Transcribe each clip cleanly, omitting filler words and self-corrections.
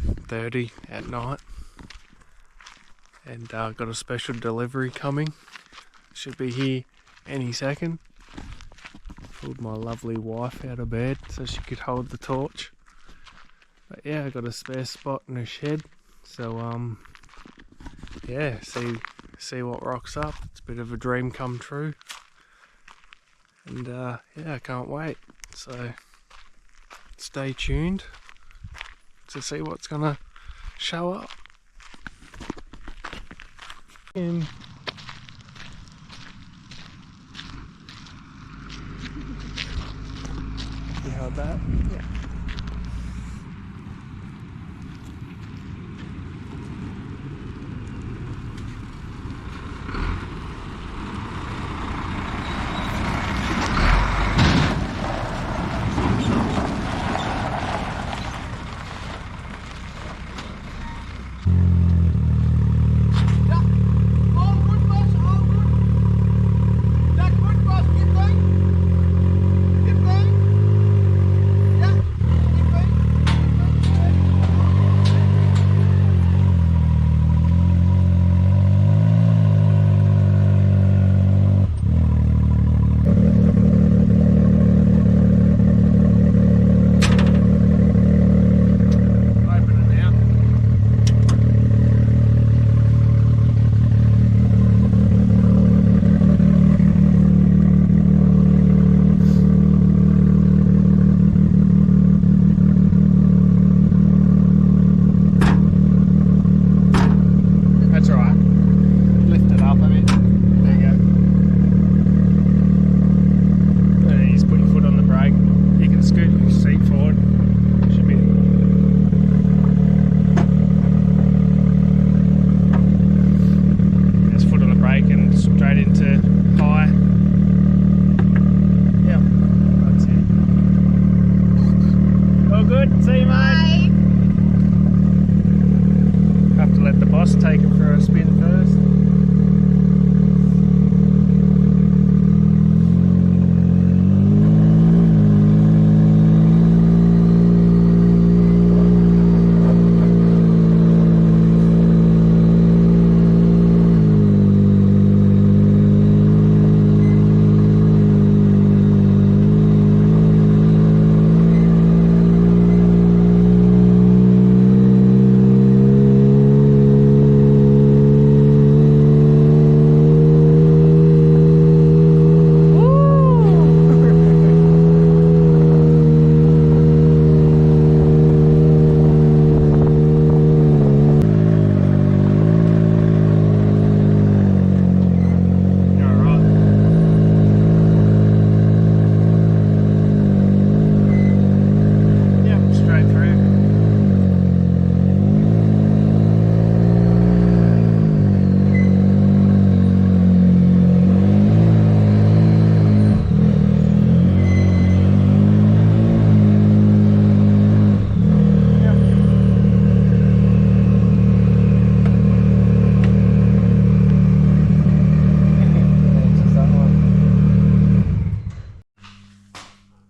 11:30 at night, and got a special delivery coming. Should be here any second. Pulled my lovely wife out of bed so she could hold the torch. But yeah, I got a spare spot in a shed, so yeah, see what rocks up. It's a bit of a dream come true, and yeah, I can't wait. So stay tuned to see what's gonna show up. You heard that? Yeah. Take it for a spin first.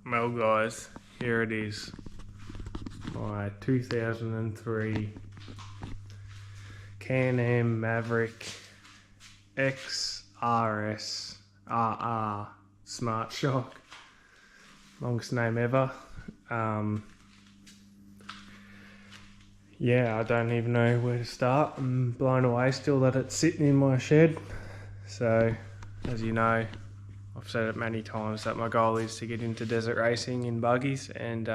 Well guys, here it is, my 2003 Can-Am Maverick XRS RR Smart Shock, longest name ever. Yeah, I don't even know where to start. I'm blown away still that it's sitting in my shed. So, as you know, I've said it many times that my goal is to get into desert racing in buggies, and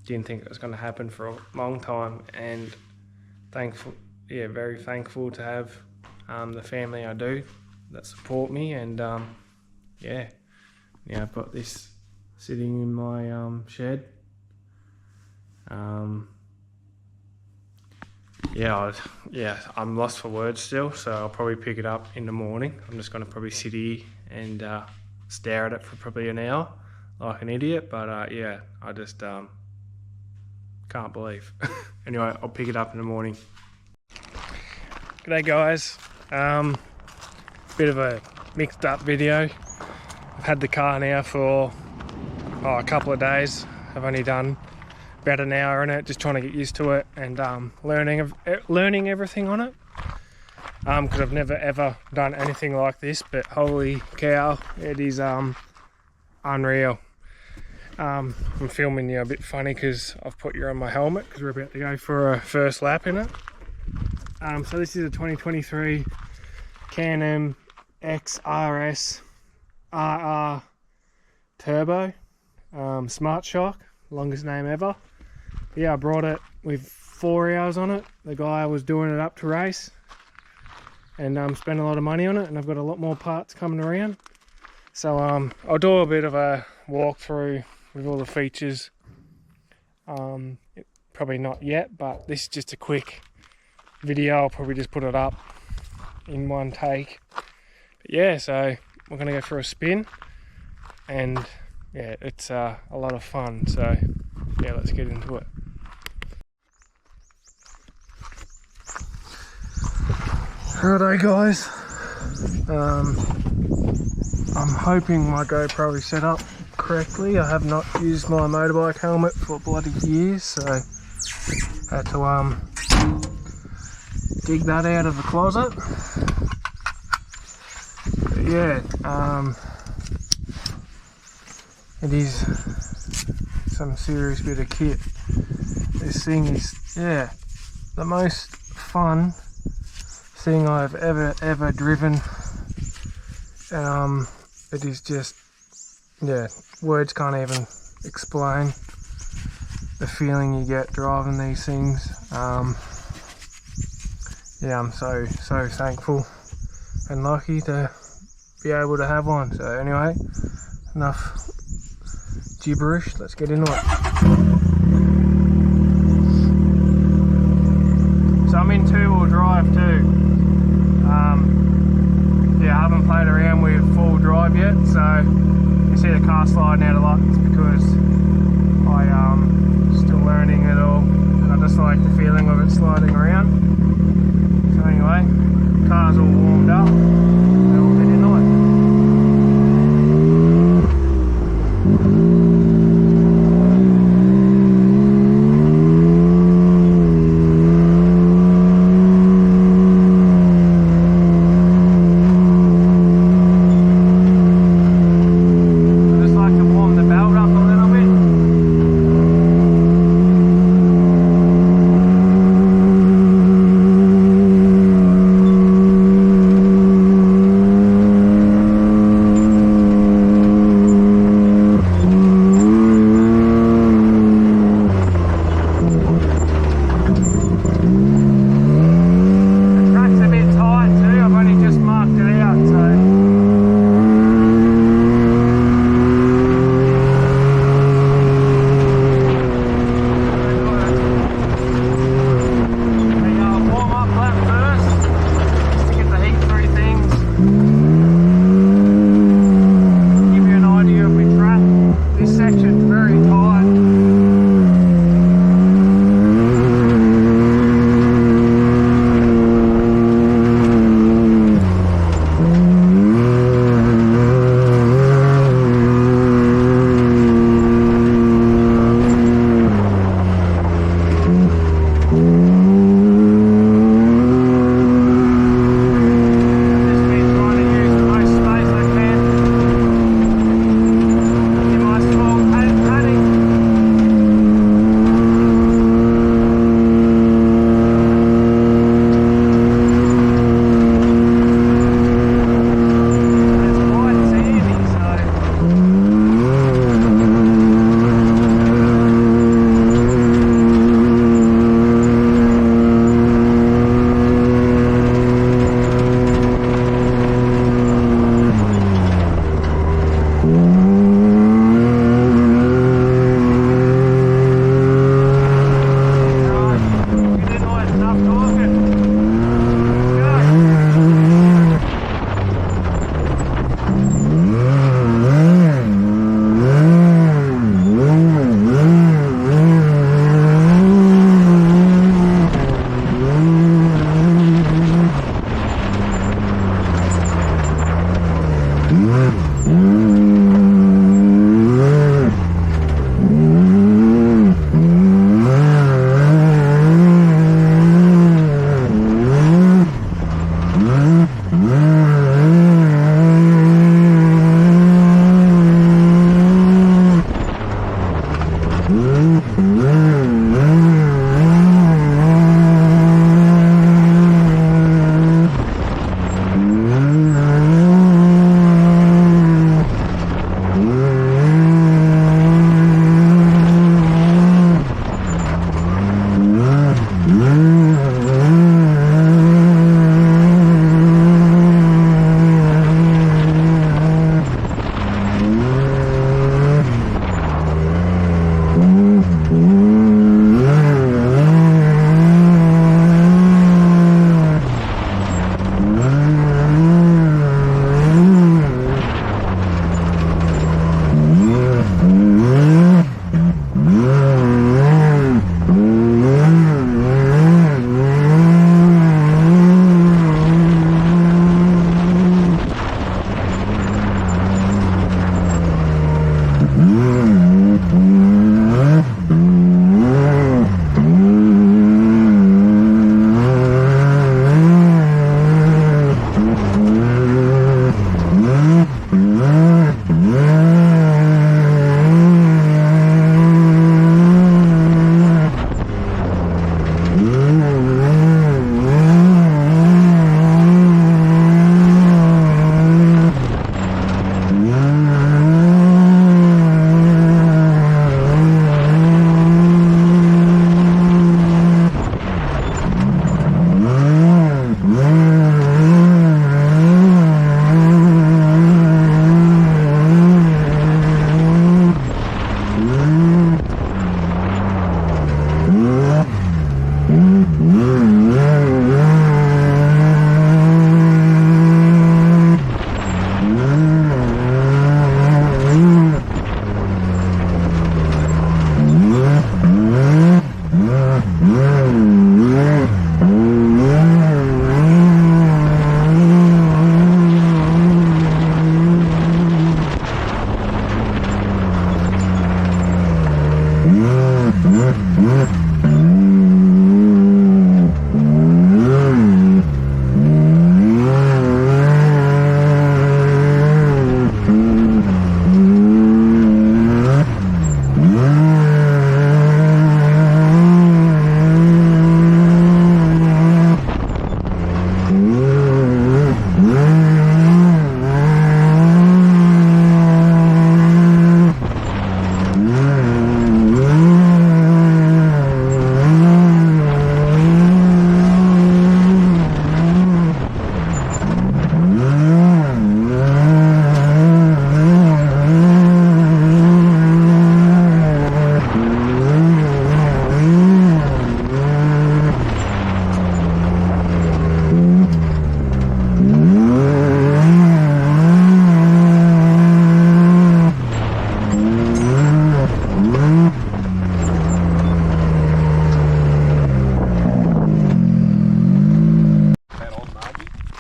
didn't think it was going to happen for a long time, and very thankful to have the family I do that support me, and yeah, I've got this sitting in my shed. I'm lost for words still, so I'll probably pick it up in the morning. I'm just going to probably sit here and stare at it for probably an hour like an idiot, but yeah, I just can't believe. Anyway, I'll pick it up in the morning. G'day guys, bit of a mixed up video. I've had the car now for a couple of days. I've only done about an hour in it, just trying to get used to it and learning everything on it. Because I've never ever done anything like this, but holy cow, it is unreal. I'm filming you a bit funny because I've put you on my helmet because we're about to go for a first lap in it. So this is a 2023 Can-Am XRS RR Turbo Smart Shock, longest name ever. Yeah, I brought it with 4 hours on it. The guy was doing it up to race, and spent a lot of money on it, and I've got a lot more parts coming around. So I'll do a bit of a walkthrough with all the features. Probably not yet, but this is just a quick video. I'll probably just put it up in one take. But yeah, so we're gonna go for a spin, and yeah, it's a lot of fun. So yeah, let's get into it. Righto guys, I'm hoping my GoPro is set up correctly. I have not used my motorbike helmet for bloody years, so had to dig that out of the closet. But yeah, it is some serious bit of kit. This thing is, yeah, the most fun thing I've ever driven. It is just, yeah, words can't even explain the feeling you get driving these things. Yeah, I'm so thankful and lucky to be able to have one. So anyway, enough gibberish, let's get into it. So I'm in two-wheel drive too. Yeah, I haven't played around with full drive yet, so you see the car sliding out a lot. It's because I'm still learning it all, and I just like the feeling of it sliding around. So anyway, car's all warmed up, and we'll get into it.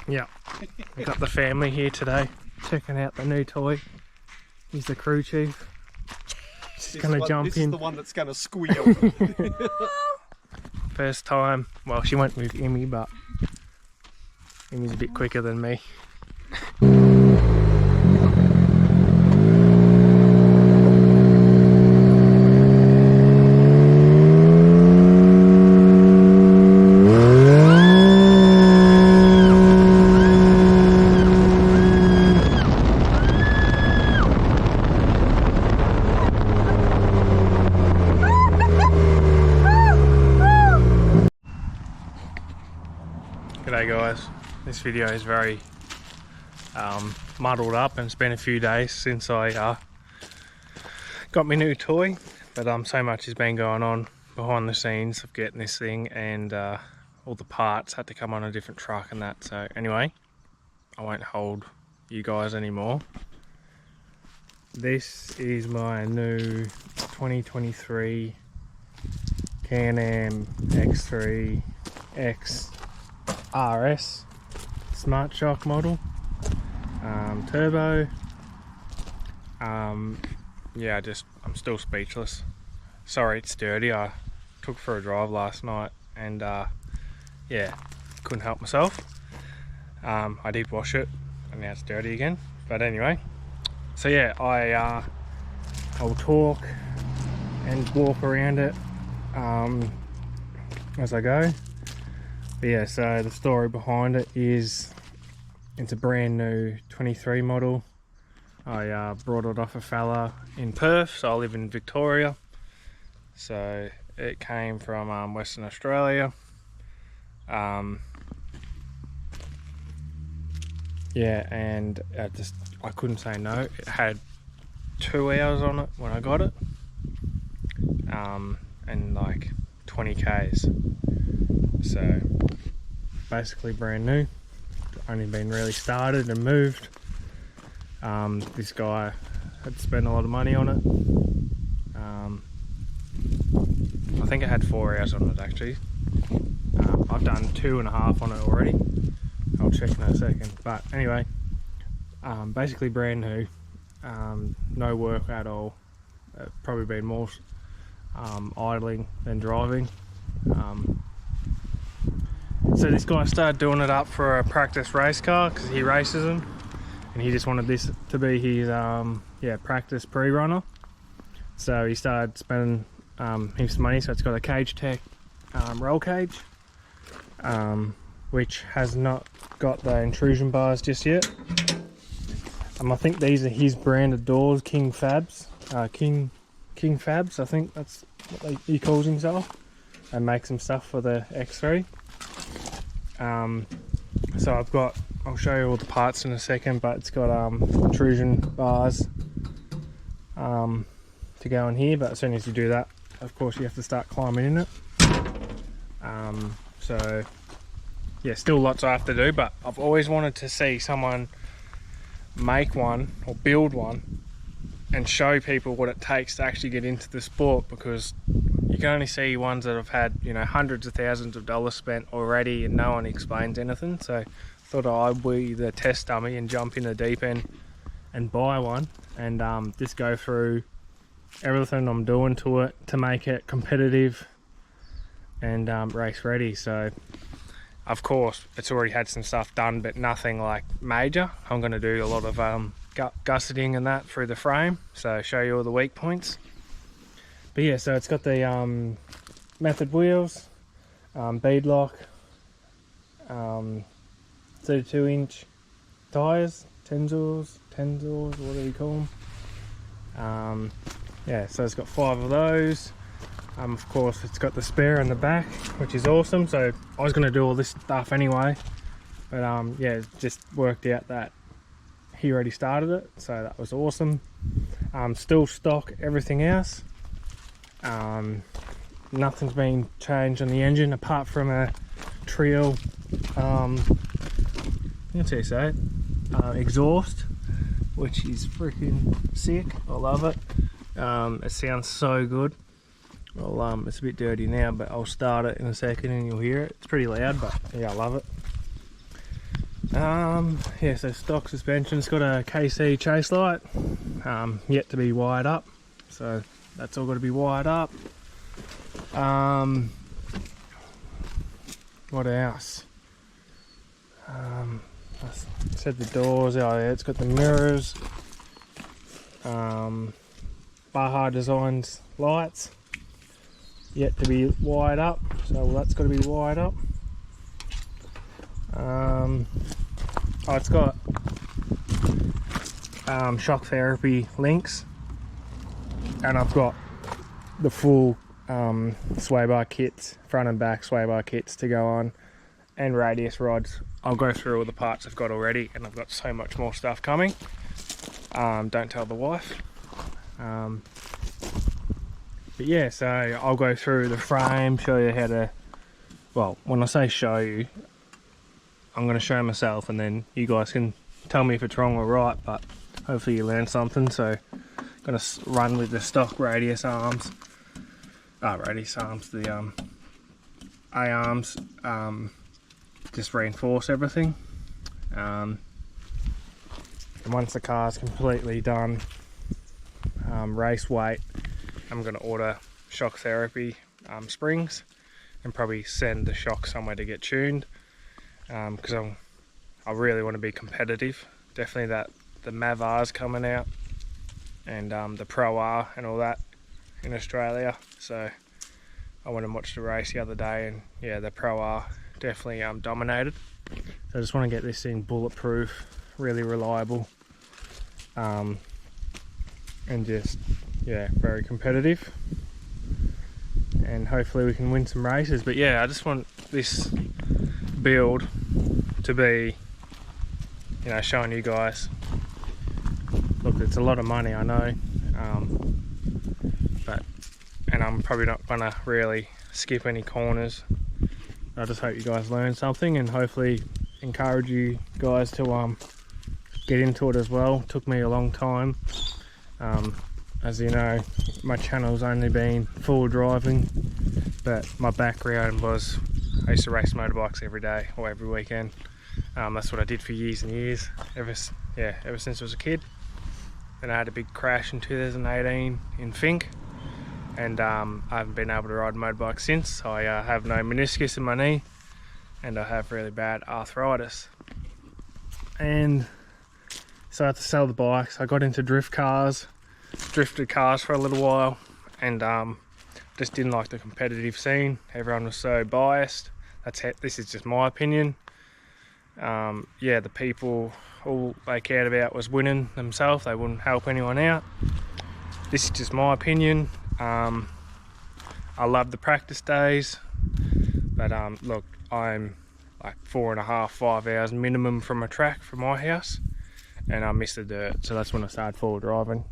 Yeah, we've got the family here today, checking out the new toy. He's the crew chief. She's going to jump in. This is the one that's going to squeal. First time, well, she went with Emmy, but Emmy's a bit quicker than me. G'day guys, this video is very muddled up and it's been a few days since I got my new toy, but so much has been going on behind the scenes of getting this thing, and all the parts had to come on a different truck and that. So anyway, I won't hold you guys anymore. This is my new 2023 Can-Am X3 X RS Smart Shock model, turbo. Yeah, I'm still speechless. Sorry it's dirty. I took for a drive last night and yeah, couldn't help myself. I did wash it and now it's dirty again, but anyway, so yeah, I'll talk and walk around it as I go. But yeah, so the story behind it is it's a brand new 23 model. I brought it off a fella in Perth, so I live in Victoria. So it came from Western Australia, Yeah, and I couldn't say no. It had 2 hours on it when I got it, and like 20 Ks. So basically brand new, only been really started and moved. This guy had spent a lot of money on it. I think it had 4 hours on it actually. I've done 2.5 on it already. I'll check in a second, but anyway, basically brand new, no work at all. Probably been more idling than driving. So this guy started doing it up for a practice race car because he races them, and he just wanted this to be his practice pre-runner. So he started spending heaps of money. So it's got a Cage Tech roll cage, which has not got the intrusion bars just yet. I think these are his branded doors, King Fabs, King Fabs. I think that's what he calls himself, and makes some stuff for the X3. So I'll show you all the parts in a second, but it's got intrusion bars to go in here, but as soon as you do that, of course you have to start climbing in it. So yeah, still lots I have to do, but I've always wanted to see someone make one or build one and show people what it takes to actually get into the sport, because you can only see ones that have had, you know, hundreds of thousands of dollars spent already and no one explains anything. So I thought I'd be the test dummy and jump in the deep end and buy one, and just go through everything I'm doing to it to make it competitive and race ready. So of course it's already had some stuff done, but nothing like major. I'm going to do a lot of gusseting and that through the frame, so show you all the weak points. But yeah, so it's got the Method wheels, beadlock, 32-inch tyres, Tenzors, whatever you call them. Yeah, so it's got 5 of those. Of course it's got the spare in the back, which is awesome. So I was going to do all this stuff anyway, but yeah, it just worked out that he already started it, so that was awesome. Still stock everything else. Nothing's been changed on the engine apart from a Trio exhaust, which is freaking sick. I love it. It sounds so good. Well, it's a bit dirty now, but I'll start it in a second and you'll hear it. It's pretty loud, but yeah, I love it. Yeah, so stock suspension. It's got a KC chase light, yet to be wired up, so that's all got to be wired up. What else? I said the doors. Oh yeah, it's got the mirrors, Baja Designs lights, yet to be wired up, so that's got to be wired up. Oh, it's got shock therapy links, and I've got the full sway bar kits, front and back sway bar kits to go on, and radius rods. I'll go through all the parts I've got already, and I've got so much more stuff coming. Don't tell the wife. But yeah, so I'll go through the frame, show you how to, well, when I say show you, I'm going to show myself, and then you guys can tell me if it's wrong or right, but hopefully you learn something. So I'm going to run with the stock radius arms, the A-arms, just reinforce everything. And once the car's completely done, race weight, I'm going to order shock therapy springs and probably send the shock somewhere to get tuned, because I really want to be competitive. Definitely that the Mav R's coming out, and the Pro R and all that in Australia. So I went and watched the race the other day, and yeah, the Pro R definitely dominated. So I just want to get this thing bulletproof, really reliable, and just, yeah, very competitive, and hopefully we can win some races. But yeah, I just want this build to be, you know, showing you guys. Look, it's a lot of money, I know, and I'm probably not gonna really skip any corners. I just hope you guys learn something and hopefully encourage you guys to get into it as well. It took me a long time. As you know, my channel's only been full driving, but my background was I used to race motorbikes every day or every weekend. That's what I did for years and years, ever since I was a kid. Then I had a big crash in 2018 in Fink, and I haven't been able to ride a motorbike since. I have no meniscus in my knee, and I have really bad arthritis. And so I had to sell the bikes. I got into drifted cars for a little while, and just didn't like the competitive scene. Everyone was so biased. This is just my opinion. Yeah, the people, all they cared about was winning themselves. They wouldn't help anyone out. This is just my opinion. I love the practice days, but look, I'm like 4.5, 5 hours minimum from a track from my house, and I miss the dirt, so that's when I started forward driving.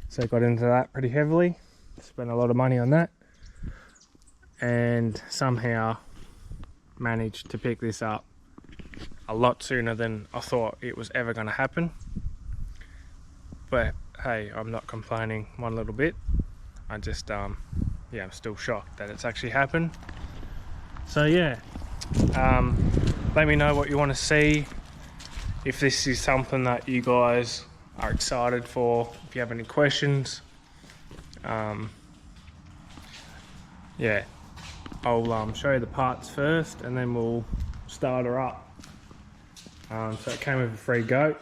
So I got into that pretty heavily, spent a lot of money on that, and somehow managed to pick this up a lot sooner than I thought it was ever going to happen. But hey, I'm not complaining one little bit. I just I'm still shocked that it's actually happened. So yeah, let me know what you want to see, if this is something that you guys are excited for, if you have any questions. Yeah, I'll show you the parts first and then we'll start her up. So it came with a free goat.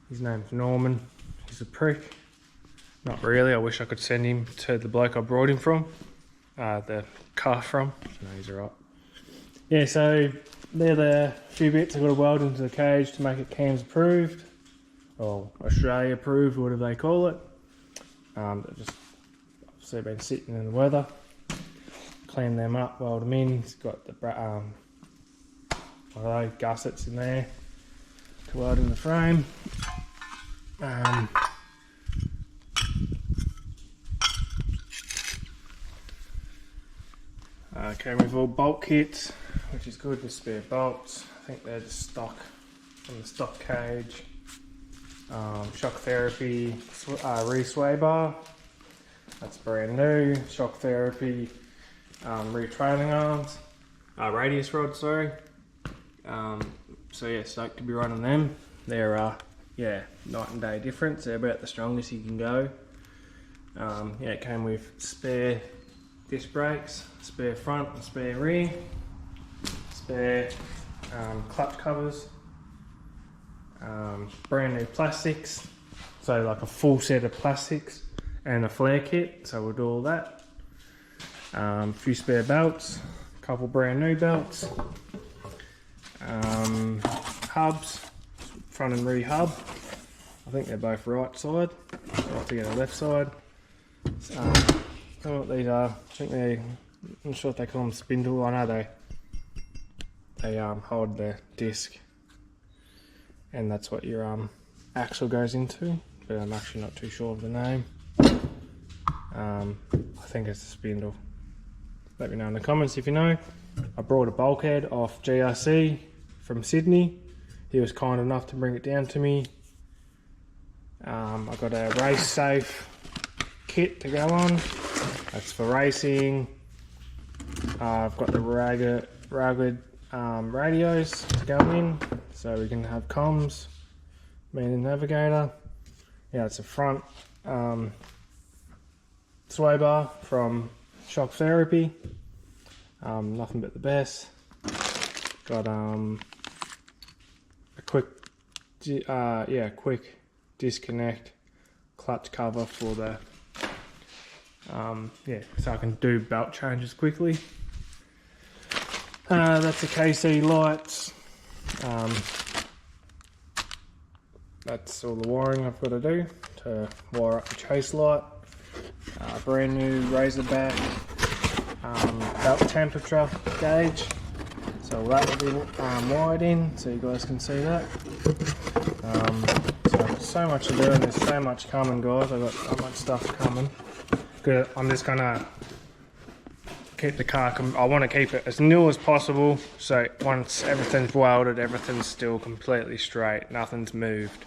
His name's Norman. He's a prick. Not really, I wish I could send him to the bloke I brought him from, the car from. No, he's alright. Yeah, so they're the few bits I've got to weld into the cage to make it CAMS approved, or Australia approved, whatever they call it. They've just obviously been sitting in the weather. Clean them up, weld them in. It's got the gussets in there to weld in the frame. Came with all bolt kits, which is good, with spare bolts. I think they're just stock from the stock cage. Shock therapy re-sway bar, that's brand new. Shock therapy re-trailing arms, radius rod, sorry. So yeah, stoked to be running them. They're night and day difference. They're about the strongest you can go. Yeah, it came with spare disc brakes, spare front and spare rear, spare clutch covers, brand new plastics, so like a full set of plastics and a flare kit, so we'll do all that. A few spare belts, a couple brand new belts, hubs, front and rear hub. I think they're both right side, right together left side. I don't know what these are. I think I'm not sure if they call them spindle. I know they hold the disc, and that's what your axle goes into, but I'm actually not too sure of the name. I think it's a spindle. Let me know in the comments if you know. I brought a bulkhead off GRC from Sydney. He was kind enough to bring it down to me. I got a race safe kit to go on. That's for racing. I've got the rugged radios to go in, so we can have comms, man and navigator. Yeah, it's a front sway bar from Shock Therapy. Nothing but the best. Got a quick disconnect clutch cover for the so I can do belt changes quickly. That's the KC lights. That's all the wiring I've got to do to wire up the chase light. Brand new Razorback belt temperature gauge. So that will be wired in, so you guys can see that. So much to do, and there's so much coming, guys. I've got so much stuff coming. Good. I'm just gonna keep the car. I want to keep it as new as possible. So once everything's welded, everything's still completely straight, nothing's moved.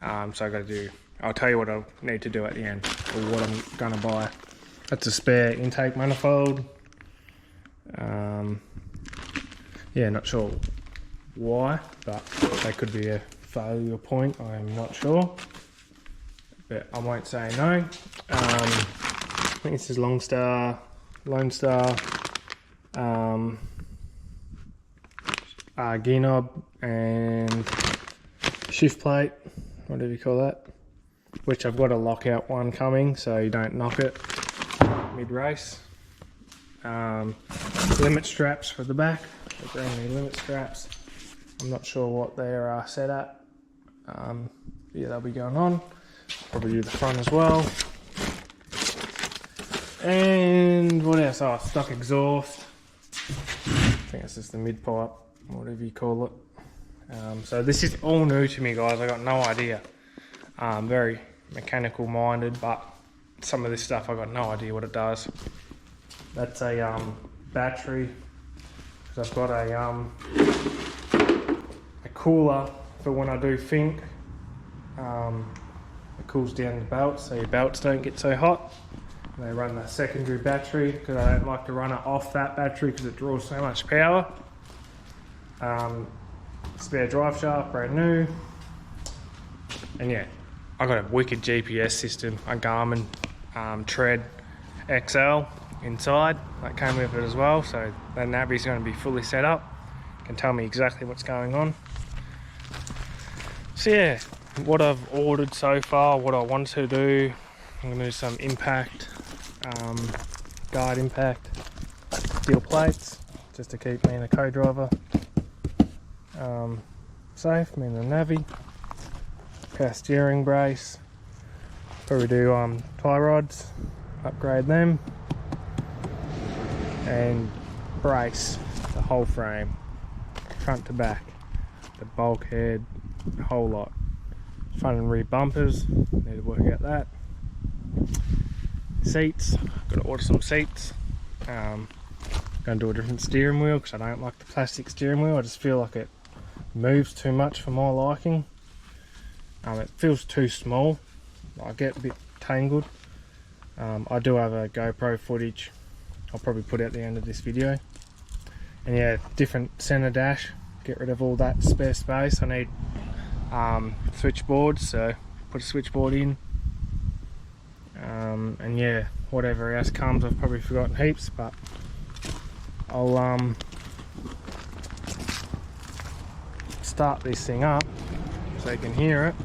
So I got to do. I'll tell you what I need to do at the end, or what I'm gonna buy. That's a spare intake manifold. Yeah, not sure why, but that could be a failure point. I'm not sure, but I won't say no. I think this is Lone Star, gear knob and shift plate, whatever you call that. Which I've got a lockout one coming, so you don't knock it mid-race. Limit straps for the back, the brand new limit straps. I'm not sure what they're set at. Yeah, they'll be going on. Probably do the front as well. And what else? Oh, stock exhaust. I think it's just the mid pipe, whatever you call it. So this is all new to me, guys. I got no idea. Very mechanical minded, but some of this stuff I got no idea what it does. That's a battery, because I've got a cooler for when I do think. It cools down the belts so your belts don't get so hot. And they run the secondary battery because I don't like to run it off that battery because it draws so much power. Spare drive shaft, brand new. And yeah, I got a wicked GPS system, a Garmin Tread XL inside that came with it as well, so that navi's going to be fully set up, can tell me exactly what's going on. So yeah, what I've ordered so far, what I want to do, I'm going to do some impact, guard impact, steel plates, just to keep me and the co-driver safe, me and the navi. Power steering brace, probably do tie rods, upgrade them, and brace the whole frame, front to back, the bulkhead, the whole lot. Front and rear bumpers, need to work out that. Seats, got to order some seats. Going to do a different steering wheel because I don't like the plastic steering wheel. I just feel like it moves too much for my liking. It feels too small. I get a bit tangled. I do have a GoPro footage I'll probably put at the end of this video. And yeah, different center dash, get rid of all that spare space. I need switchboards, so put a switchboard in. And yeah, whatever else comes, I've probably forgotten heaps, but I'll start this thing up so you can hear it.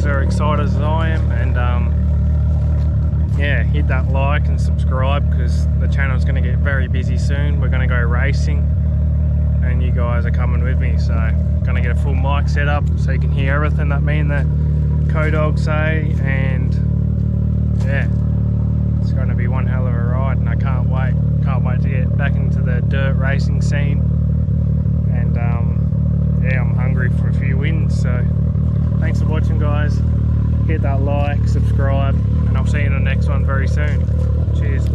Are excited as I am, and yeah, hit that like and subscribe because the channel is going to get very busy soon. We're going to go racing and you guys are coming with me, so going to get a full mic set up so you can hear everything that me and the co-dog say. And yeah, it's going to be one hell of a ride, and I can't wait to get back into the dirt racing scene. And yeah, I'm hungry for a few wins, so thanks for watching, guys. Hit that like, subscribe, and I'll see you in the next one very soon. Cheers.